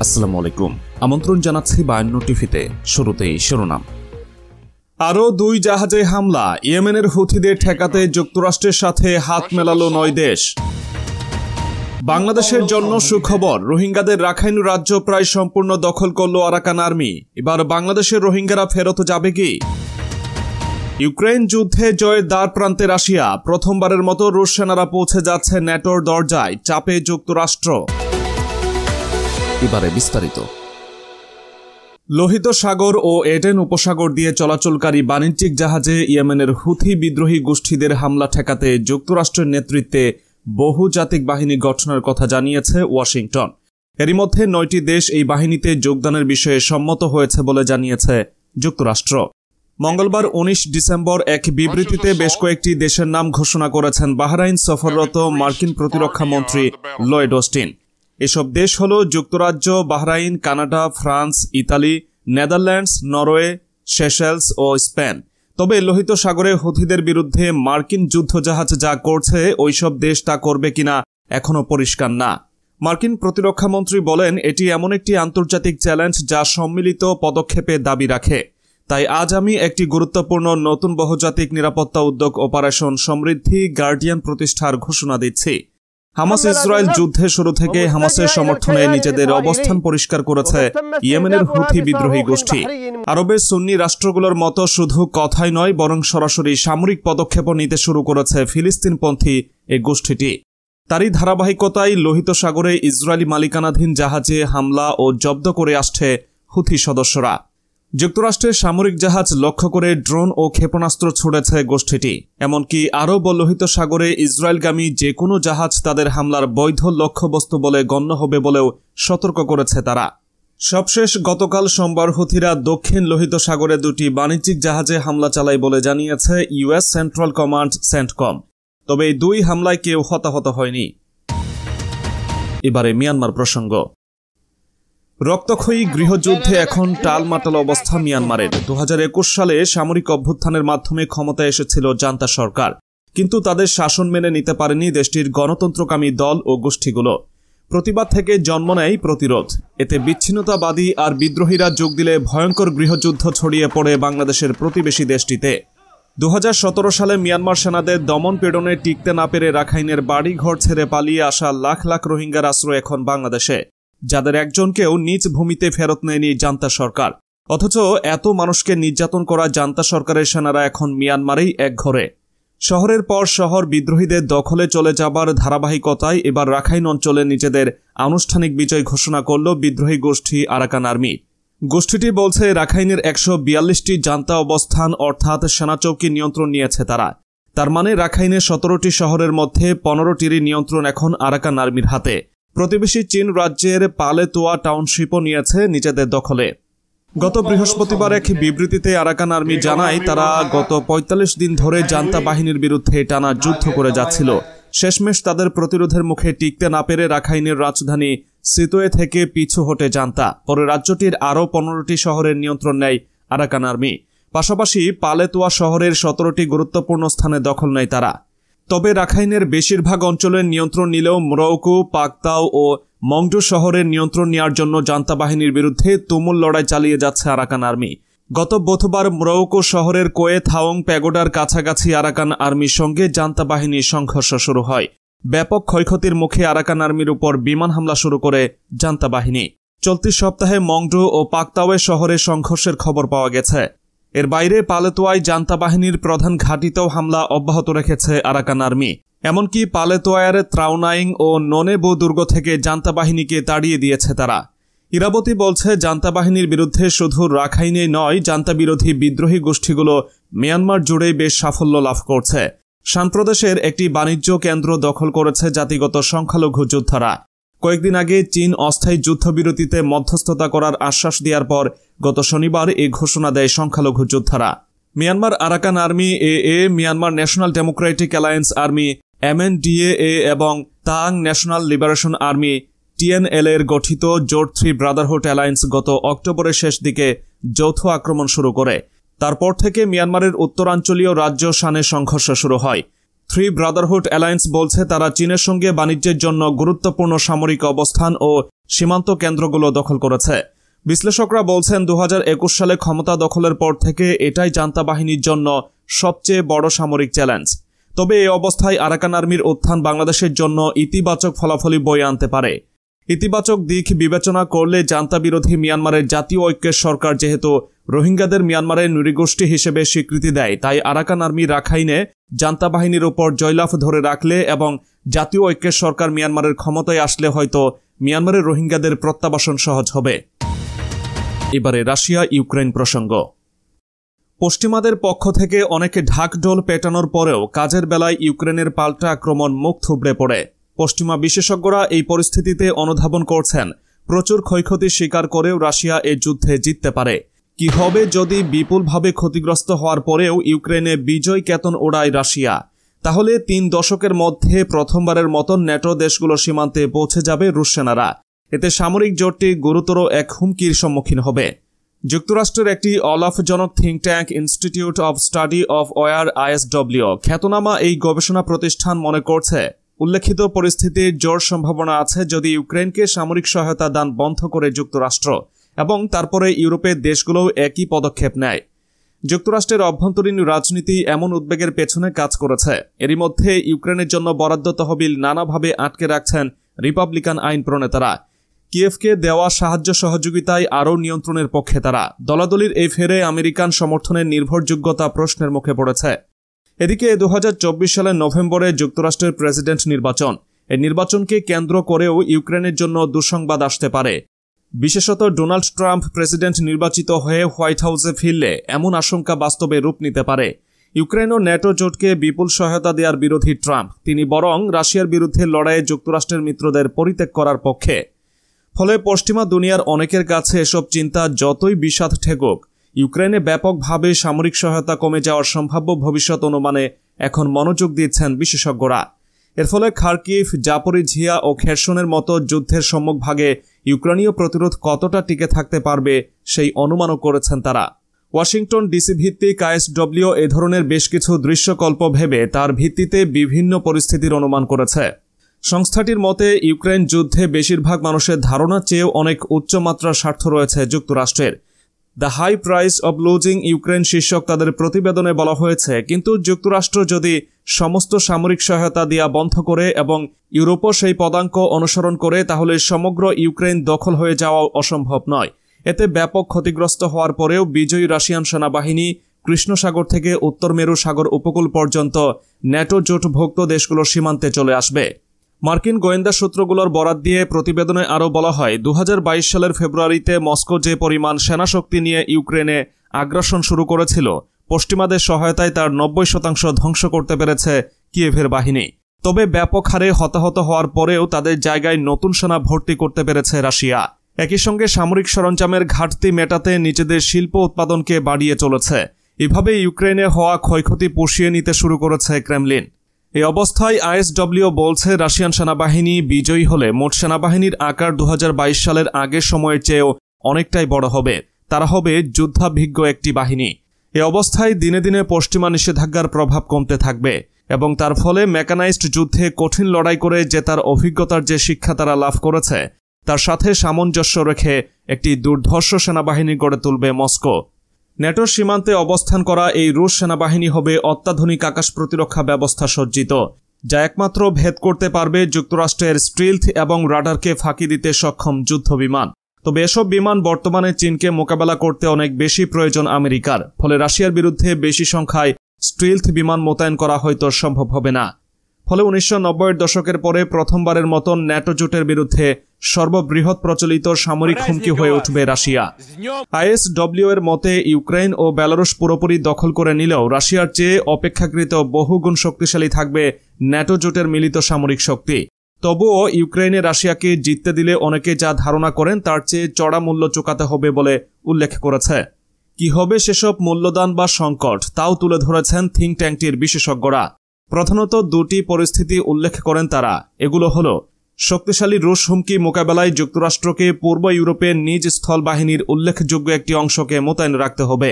আসসালামু আলাইকুম। আমন্ত্রণ জানাচ্ছি 52 টিভিতে। শুরুতেই শিরোনাম। আরও 2 জাহাজে হামলা। ইয়েমেনের হুথিদের ঠেকাতে যুক্তরাষ্ট্রের সাথে হাত মেলালো 9 দেশ। বাংলাদেশের জন্য সুখবর, রোহিঙ্গাদের রাখাইন রাজ্য প্রায় সম্পূর্ণ দখল করল আরাকান আর্মি। এবার বাংলাদেশের রোহিঙ্গারা ফেরত যাবে কি? ইউক্রেন যুদ্ধে জয়ের দ্বার প্রান্তে রাশিয়া। প্রথমবারের মতো রুশ সেনারা পৌঁছে যাচ্ছে ন্যাটোর দরজায়, চাপে যুক্তরাষ্ট্র। এবারে বিস্তারিত। লোহিত সাগর ও এডেন উপসাগর দিয়ে চলাচলকারী বাণিজ্যিক জাহাজে ইয়েমেনের হুথি বিদ্রোহী গোষ্ঠীদের হামলা ঠেকাতে যুক্তরাষ্ট্রের নেতৃত্বে বহুজাতিক বাহিনী গঠনের কথা জানিয়েছে ওয়াশিংটন। এরই মধ্যে 9টি দেশ এই বাহিনীতে যোগদানের বিষয়ে সম্মত হয়েছে বলে জানিয়েছে যুক্তরাষ্ট্র। মঙ্গলবার 19 ডিসেম্বর এক বিবৃতিতে বেশ কয়েকটি দেশের নাম ঘোষণা করেছেন বাহরাইন সফররত মার্কিন প্রতিরক্ষা মন্ত্রী লয়েড অস্টিন। এসব দেশ হল যুক্তরাজ্য, Bahrain, Canada, France, Italy, Netherlands, Norway, Seychelles ও স্পেন। তবে লোহিত সাগরে হুথিদের বিরুদ্ধে মার্কিন যুদ্ধজাহাজ যা করছে ওইসব দেশ তা করবে কিনা এখনও পরিষ্কার না। মার্কিন প্রতিরক্ষা মন্ত্রী বলেন, এটি এমন একটি আন্তর্জাতিক চ্যালেঞ্জ যা সম্মিলিত পদক্ষেপে দাবি রাখে। তাই আজ আমি একটি গুরুত্বপূর্ণ নতুন বহুজাতিক নিরাপত্তা উদ্যোগ অপারেশন সমৃদ্ধি গার্ডিয়ান প্রতিষ্ঠার ঘোষণা দিচ্ছি। হামাস ইসরায়েল যুদ্ধে শুরু থেকে হামাসের সমর্থনে নিজেদের অবস্থান পরিষ্কার করেছে ইয়েমেনের হুথি বিদ্রোহী গোষ্ঠী। আরবের সুন্নি রাষ্ট্রগুলোর মতো শুধু কথাই নয়, বরং সরাসরি সামরিক পদক্ষেপও নিতে শুরু করেছে ফিলিস্তিনপন্থী এই গোষ্ঠীটি। তারই ধারাবাহিকতায় লোহিত সাগরে ইসরায়েলি মালিকানাধীন জাহাজে হামলা ও জব্দ করে আসছে হুথি সদস্যরা। যুক্তরাষ্ট্রের সামরিক জাহাজ লক্ষ্য করে ড্রোন ও ক্ষেপণাস্ত্র ছুড়েছে গোষ্ঠীটি। এমনকি আরব ও লোহিত সাগরে ইসরায়েলগামী যে কোনো জাহাজ তাদের হামলার বৈধ লক্ষ্যবস্তু বলে গণ্য হবে বলেও সতর্ক করেছে তারা। সবশেষ গতকাল সোমবার হুথিরা দক্ষিণ লোহিত সাগরে 2টি বাণিজ্যিক জাহাজে হামলা চালায় বলে জানিয়েছে ইউএস সেন্ট্রাল কমান্ড সেন্টকম। তবে এই 2 হামলায় কেউ হতাহত হয়নি। এবারে মিয়ানমার প্রসঙ্গ। রক্তক্ষয়ী গৃহযুদ্ধে এখন টালমাটাল অবস্থা মিয়ানমারের। 2021 সালে সামরিক অভ্যুত্থানের মাধ্যমে ক্ষমতায় এসেছিল জান্তা সরকার, কিন্তু তাদের শাসন মেনে নিতে পারেনি দেশটির গণতন্ত্রকামী দল ও গোষ্ঠীগুলো। প্রতিবাদ থেকে জন্ম নেয় প্রতিরোধ। এতে বিচ্ছিন্নতাবাদী আর বিদ্রোহীরা যোগ দিলে ভয়ঙ্কর গৃহযুদ্ধ ছড়িয়ে পড়ে বাংলাদেশের প্রতিবেশী দেশটিতে। 2017 সালে মিয়ানমার সেনাদের দমন পীড়নে টিকতে না পেরে রাখাইনের বাড়ি ঘর ছেড়ে পালিয়ে আসা লাখ লাখ রোহিঙ্গার আশ্রয় এখন বাংলাদেশে, যাদের একজনকেও নিজ ভূমিতে ফেরত নেয়নি জান্তা সরকার। অথচ এত মানুষকে নির্যাতন করা জান্তা সরকারের সেনারা এখন মিয়ানমারেই একঘরে। শহরের পর শহর বিদ্রোহীদের দখলে চলে যাবার ধারাবাহিকতায় এবার রাখাইন অঞ্চলে নিজেদের আনুষ্ঠানিক বিজয় ঘোষণা করল বিদ্রোহী গোষ্ঠী আরাকান আর্মি। গোষ্ঠীটি বলছে রাখাইনের 142টি জান্তা অবস্থান অর্থাৎ সেনাচৌকি নিয়ন্ত্রণ নিয়েছে তারা। তার মানে রাখাইনের 17টি শহরের মধ্যে 15টির নিয়ন্ত্রণ এখন আরাকান আর্মির হাতে। প্রতিবেশী চীন রাজ্যের পালেতোয়া টাউনশিপও নিয়েছে নিজেদের দখলে। গত বৃহস্পতিবার এক বিবৃতিতে আরাকান আর্মি জানায়, তারা গত 45 দিন ধরে জান্তা বাহিনীর বিরুদ্ধে টানা যুদ্ধ করে যাচ্ছিল। শেষমেশ তাদের প্রতিরোধের মুখে টিকতে না পেরে রাখাইনের রাজধানী সিতোয়ে থেকে পিছু হটে জান্তা। পরে রাজ্যটির আরও 15টি শহরের নিয়ন্ত্রণ নেয় আরাকান আর্মি। পাশাপাশি পালেতোয়া শহরের 17টি গুরুত্বপূর্ণ স্থানে দখল নেয় তারা। তবে রাখাইনের বেশিরভাগ অঞ্চলের নিয়ন্ত্রণ নিলেও মোরৌকু, পাকতাও ও মংডু শহরের নিয়ন্ত্রণ নেওয়ার জন্য জান্তা বাহিনীর বিরুদ্ধে তুমুল লড়াই চালিয়ে যাচ্ছে আরাকান আর্মি। গত বুধবার মোরৌকু শহরের কোয়ে থাওং প্যাগোডার কাছাকাছি আরাকান আর্মির সঙ্গে জান্তা বাহিনীর সংঘর্ষ শুরু হয়। ব্যাপক ক্ষয়ক্ষতির মুখে আরাকান আর্মির উপর বিমান হামলা শুরু করে জান্তা বাহিনী। চলতি সপ্তাহে মংডু ও পাকতাওয়ে শহরে সংঘর্ষের খবর পাওয়া গেছে। এর বাইরে পালেতোয়ায় জান্তা বাহিনীর প্রধান ঘাঁটিতেও হামলা অব্যাহত রেখেছে আরাকান আর্মি। এমনকি পালেতোয়ার ত্রাউনাইং ও ননেবো দুর্গ থেকে জান্তা বাহিনীকে তাড়িয়ে দিয়েছে তারা। ইরাবতী বলছে, জান্তা বাহিনীর বিরুদ্ধে শুধু রাখাইনে নয়, জান্তা বিরোধী বিদ্রোহী গোষ্ঠীগুলো মিয়ানমার জুড়েই বেশ সাফল্য লাভ করছে। শানপ্রদেশের একটি বাণিজ্য কেন্দ্র দখল করেছে জাতিগত সংখ্যালঘু যোদ্ধারা। কয়েকদিন আগে চীন অস্থায়ী যুদ্ধবিরতিতে মধ্যস্থতা করার আশ্বাস দেওয়ার পর গত শনিবার এই ঘোষণা দেয় সংখ্যালঘু যোদ্ধারা। Myanmar Arakan army AA, Myanmar national Democratic alliance army MNDAA এবং তাং ন্যাশনাল লিবারেশন আর্মি TNL এর গঠিত জোট 3 ব্রাদারহুড অ্যালায়েন্স গত অক্টোবরের শেষ দিকে যৌথ আক্রমণ শুরু করে। তারপর থেকে মিয়ানমারের উত্তরাঞ্চলীয় রাজ্য শানে সংঘর্ষ শুরু হয়। 3 ব্রাদারহুড অ্যালায়েন্স বলছে তারা চীনের সঙ্গে বাণিজ্যের জন্য গুরুত্বপূর্ণ সামরিক অবস্থান ও সীমান্ত কেন্দ্রগুলো দখল করেছে। বিশ্লেষকরা বলছেন 2021 সালে ক্ষমতা দখলের পর থেকে এটাই জান্তা বাহিনীর জন্য সবচেয়ে বড় সামরিক চ্যালেঞ্জ। তবে এই অবস্থায় আরাকান আর্মির উত্থান বাংলাদেশের জন্য ইতিবাচক ফলাফলই বয়ে আনতে পারে। ইতিবাচক দিক বিবেচনা করলে জান্তা বিরোধী মিয়ানমারের জাতীয় ঐক্যের সরকার যেহেতু রোহিঙ্গাদের মিয়ানমারের নৃগোষ্ঠী হিসেবে স্বীকৃতি দেয়, তাই আরাকান আর্মি রাখাইনে জান্তা বাহিনীর উপর জয়লাভ ধরে রাখলে এবং জাতীয় ঐক্যের সরকার মিয়ানমারের ক্ষমতায় আসলে হয়তো মিয়ানমারের রোহিঙ্গাদের প্রত্যাবাসন সহজ হবে। এবারে রাশিয়া ইউক্রেন প্রসঙ্গ। পশ্চিমাদের পক্ষ থেকে অনেকে ঢাকঢোল পেটানোর পরেও কাজের বেলায় ইউক্রেনের পাল্টা আক্রমণ মুখ থুবড়ে পড়ে। পশ্চিমা বিশেষজ্ঞরা এই পরিস্থিতিতে অনুধাবন করছেন প্রচুর ক্ষয়ক্ষতি স্বীকার করেও রাশিয়া এ যুদ্ধে জিততে পারে। কি হবে যদি বিপুলভাবে ক্ষতিগ্রস্ত হওয়ার পরেও ইউক্রেনে বিজয় কেতন ওড়ায় রাশিয়া? তাহলে 3 দশকের মধ্যে প্রথমবারের মতন ন্যাটো দেশগুলো সীমান্তে পৌঁছে যাবে রুশ সেনারা। এতে সামরিক জোটটি গুরুতর এক হুমকির সম্মুখীন হবে। যুক্তরাষ্ট্রের একটি অলাভজনক think tank institute of study of war ISW খ্যাতনামা এই গবেষণা প্রতিষ্ঠান মনে করছে উল্লেখিত পরিস্থিতির জোর সম্ভাবনা আছে যদি ইউক্রেনকে সামরিক সহায়তা দান বন্ধ করে যুক্তরাষ্ট্র এবং তারপরে ইউরোপের দেশগুলোও একই পদক্ষেপ নেয়। যুক্তরাষ্ট্রের অভ্যন্তরীণ রাজনীতি এমন উদ্বেগের পেছনে কাজ করেছে। এরই মধ্যে ইউক্রেনের জন্য বরাদ্দ তহবিল নানাভাবে আটকে রাখছেন রিপাবলিকান আইন প্রণেতারা। কিয়েভকে দেওয়া সাহায্য সহযোগিতায় আরও নিয়ন্ত্রণের পক্ষে তারা। দলাদলির এই ফেরে আমেরিকান সমর্থনের নির্ভরযোগ্যতা প্রশ্নের মুখে পড়েছে। এদিকে 2024 সালের নভেম্বরে যুক্তরাষ্ট্রের প্রেসিডেন্ট নির্বাচন। এই নির্বাচনকে কেন্দ্র করেও ইউক্রেনের জন্য দুঃসংবাদ আসতে পারে। বিশেষত ডোনাল্ড ট্রাম্প প্রেসিডেন্ট নির্বাচিত হয়ে হোয়াইট হাউসে ফিরলে এমন আশঙ্কা বাস্তবে রূপ নিতে পারে। ইউক্রেন ও ন্যাটো জোটকে বিপুল সহায়তা দেওয়ার বিরোধী ট্রাম্প, তিনি বরং রাশিয়ার বিরুদ্ধে লড়াইয়ে যুক্তরাষ্ট্রের মিত্রদের পরিত্যাগ করার পক্ষে। ফলে পশ্চিমা দুনিয়ার অনেকের কাছে এসব চিন্তা যতই বিষাদ ঠেকুক, ইউক্রেনে ব্যাপকভাবে সামরিক সহায়তা কমে যাওয়ার সম্ভাব্য ভবিষ্যৎ অনুমানে এখন মনোযোগ দিচ্ছেন বিশেষজ্ঞরা। এর ফলে খার্কিভ, জাপোরিঝিয়া ও খেরসনের মতো যুদ্ধের সম্মুখভাগে ইউক্রেনীয় প্রতিরোধ কতটা টিকে থাকতে পারবে সেই অনুমানও করেছেন তারা। ওয়াশিংটন ডিসি ভিত্তিক ISW এ ধরনের বেশ কিছু দৃশ্যকল্প ভেবে তার ভিত্তিতে বিভিন্ন পরিস্থিতির অনুমান করেছে। সংস্থাটির মতে ইউক্রেন যুদ্ধে বেশিরভাগ মানুষের ধারণার চেয়েও অনেক উচ্চমাত্রার স্বার্থ রয়েছে যুক্তরাষ্ট্রের। The high price of losing Ukraine শীর্ষক তাদের প্রতিবেদনে বলা হয়েছে, কিন্তু যুক্তরাষ্ট্র যদি সমস্ত সামরিক সহায়তা দেওয়া বন্ধ করে এবং ইউরোপও সেই পদাঙ্ক অনুসরণ করে, তাহলে সমগ্র ইউক্রেন দখল হয়ে যাওয়া অসম্ভব নয়। এতে ব্যাপক ক্ষতিগ্রস্ত হওয়ার পরেও বিজয়ী রাশিয়ান সেনাবাহিনী কৃষ্ণ সাগর থেকে উত্তর মেরু সাগর উপকূল পর্যন্ত ন্যাটো জোটভুক্ত দেশগুলোর সীমান্তে চলে আসবে। মার্কিন গোয়েন্দা সূত্রগুলোর বরাত দিয়ে প্রতিবেদনে আরও বলা হয়, 2022 সালের ফেব্রুয়ারিতে মস্কো যে পরিমাণ সেনাশক্তি নিয়ে ইউক্রেনে আগ্রাসন শুরু করেছিল, পশ্চিমাদের সহায়তায় তার 90% ধ্বংস করতে পেরেছে কিয়েভের বাহিনী। তবে ব্যাপক হারে হতাহত হওয়ার পরেও তাদের জায়গায় নতুন সেনা ভর্তি করতে পেরেছে রাশিয়া। একই সঙ্গে সামরিক সরঞ্জামের ঘাটতি মেটাতে নিজেদের শিল্প উৎপাদনকে বাড়িয়ে চলেছে। এভাবে ইউক্রেনে হওয়া ক্ষয়ক্ষতি পুষিয়ে নিতে শুরু করেছে ক্রেমলিন। এই অবস্থায় ISW বলছে, রাশিয়ান সেনাবাহিনী বিজয়ী হলে মোট সেনাবাহিনীর আকার 2022 সালের আগের সময়ের চেয়েও অনেকটাই বড় হবে। তারা হবে যুদ্ধাভিজ্ঞ একটি বাহিনী। এ অবস্থায় দিনে দিনে পশ্চিমা নিষেধাজ্ঞার প্রভাব কমতে থাকবে এবং তার ফলে মেকানাইজড যুদ্ধে কঠিন লড়াই করে জেতার অভিজ্ঞতার যে শিক্ষা তারা লাভ করেছে, তার সাথে সামঞ্জস্য রেখে একটি দুর্ধর্ষ সেনাবাহিনী গড়ে তুলবে মস্কো। ন্যাটোর সীমান্তে অবস্থান করা এই রুশ সেনাবাহিনী হবে অত্যাধুনিক আকাশ প্রতিরক্ষা ব্যবস্থা সজ্জিত, যা একমাত্র ভেদ করতে পারবে যুক্তরাষ্ট্রের স্টিলথ এবং রাডারকে ফাঁকি দিতে সক্ষম যুদ্ধ বিমান। তবে এসব বিমান বর্তমানে চীনকে মোকাবেলা করতে অনেক বেশি প্রয়োজন আমেরিকার। ফলে রাশিয়ার বিরুদ্ধে বেশি সংখ্যায় স্টিলথ বিমান মোতায়েন করা হয়তো সম্ভব হবে না। ফলে 1990-এর দশকের পরে প্রথমবারের মতন ন্যাটো জোটের বিরুদ্ধে সর্ববৃহৎ প্রচলিত সামরিক হুমকি হয়ে উঠবে রাশিয়া। ISW এর মতে ইউক্রেন ও বেলারুশ পুরোপুরি দখল করে নিলেও রাশিয়ার চেয়ে অপেক্ষাকৃত বহুগুণ শক্তিশালী থাকবে ন্যাটো জোটের মিলিত সামরিক শক্তি। তবুও ইউক্রেনে রাশিয়াকে জিততে দিলে অনেকে যা ধারণা করেন তার চেয়ে চড়া মূল্য চুকাতে হবে বলে উল্লেখ করেছে। কি হবে সেসব মূল্যদান বা সংকট, তাও তুলে ধরেছেন থিঙ্ক ট্যাঙ্কটির বিশেষজ্ঞরা। প্রধানত দুটি পরিস্থিতি উল্লেখ করেন তারা। এগুলো হলো, শক্তিশালী রুশ হুমকি মোকাবেলায় যুক্তরাষ্ট্রকে পূর্ব ইউরোপের নিজ স্থল বাহিনীর উল্লেখযোগ্য একটি অংশকে মোতায়েন রাখতে হবে।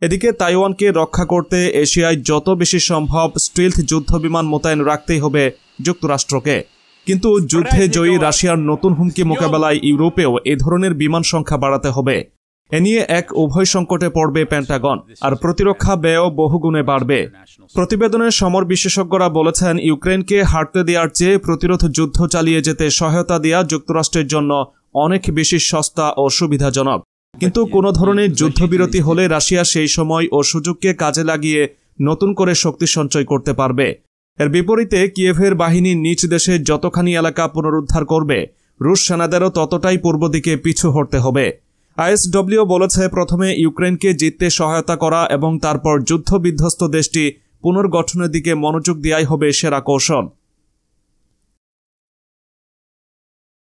এদিকে তাইওয়ানকে রক্ষা করতে এশিয়ায় যত বেশি সম্ভব স্টিলথ যুদ্ধবিমান মোতায়েন রাখতেই হবে যুক্তরাষ্ট্রকে। কিন্তু যুদ্ধে জয়ী রাশিয়ার নতুন হুমকি মোকাবেলায় ইউরোপেও এ ধরনের বিমান সংখ্যা বাড়াতে হবে। এ নিয়ে এক উভয় সংকটে পড়বে পেন্টাগন, আর প্রতিরক্ষা ব্যয়ও বহুগুণে বাড়বে। প্রতিবেদনের সমর বিশেষজ্ঞরা বলেছেন, ইউক্রেনকে হারতে দেওয়ার চেয়ে প্রতিরোধ যুদ্ধ চালিয়ে যেতে সহায়তা দেওয়া যুক্তরাষ্ট্রের জন্য অনেক বেশি সস্তা ও সুবিধাজনক। কিন্তু কোনো ধরনের যুদ্ধবিরতি হলে রাশিয়া সেই সময় ও সুযোগকে কাজে লাগিয়ে নতুন করে শক্তি সঞ্চয় করতে পারবে। এর বিপরীতে কিয়েভের বাহিনী নিজ দেশে যতখানি এলাকা পুনরুদ্ধার করবে, রুশ সেনাদেরও ততটাই পূর্ব দিকে পিছু হটতে হবে। আইএসডব্লিউ বলেছে, প্রথমে ইউক্রেনকে জিততে সহায়তা করা এবং তারপর যুদ্ধবিধ্বস্ত দেশটি পুনর্গঠনের দিকে মনোযোগ দেওয়াই হবে সেরা কৌশল।